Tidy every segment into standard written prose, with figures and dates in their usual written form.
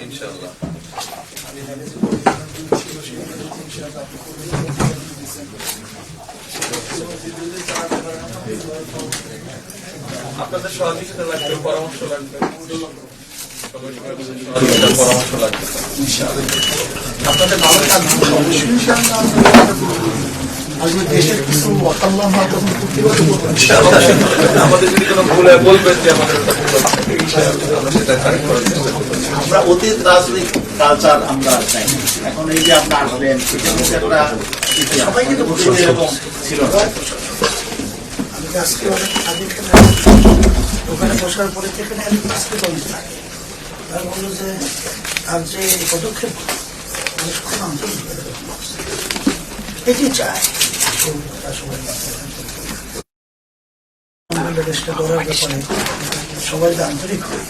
ইনশাআল্লাহ আপনাদের সহযোগিতা লাগবে, পরামর্শ লাগবে, পরামর্শ লাগবে। আপনাদের ভালো থাকবে, আমাদের যদি কোনো ভুলে বলবেন যে আমাদের আমরা অতীত রাজনৈতিক কালচার আমরা চাই। এখন এই যে আপনার আসবেন সবাই কিন্তু এরকম ছিল না। আমি আজকে ওখানে বসার পরে যেখানে আজকে থাকে তারা বললো যে তার যে পদক্ষেপ মানুষ খুব আন্তরিক এটি চায় দেশটা করার ব্যাপারে সবাই যে আন্তরিক হয়ে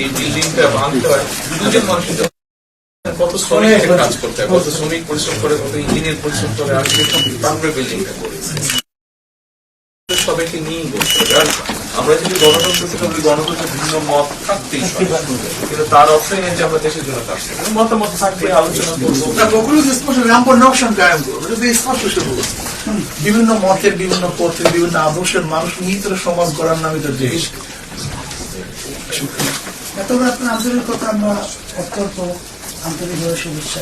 এই বিল্ডিংটা ভাঙতে হয় দুজন মানুষের কত শ্রমিক কাজ করতে হয়, কত শ্রমিক পরিশ্রম করে, কত ইঞ্জিনিয়ার পরিশ্রম করে, আর তারপরে বিল্ডিংটা করেছে। সবাইকে নিয়েই বলতে হবে। আর আমরা যদি গণতন্ত্র থেকে বলি, গণতন্ত্রের ভিন্ন মত থাকতেই কিন্তু তার অর্থ নেই যে আমরা দেশের জন্য কাজ করবো। মতামত থাকবে, আলোচনা করবো। বিভিন্ন মতের, বিভিন্ন পথের, বিভিন্ন আদর্শের মানুষ নিয়ে তারা সমাজ গড়ার নামে তো দেশ। এত আপনার আন্তরিকতা আমরা অত্যন্ত আন্তরিকভাবে শুভেচ্ছা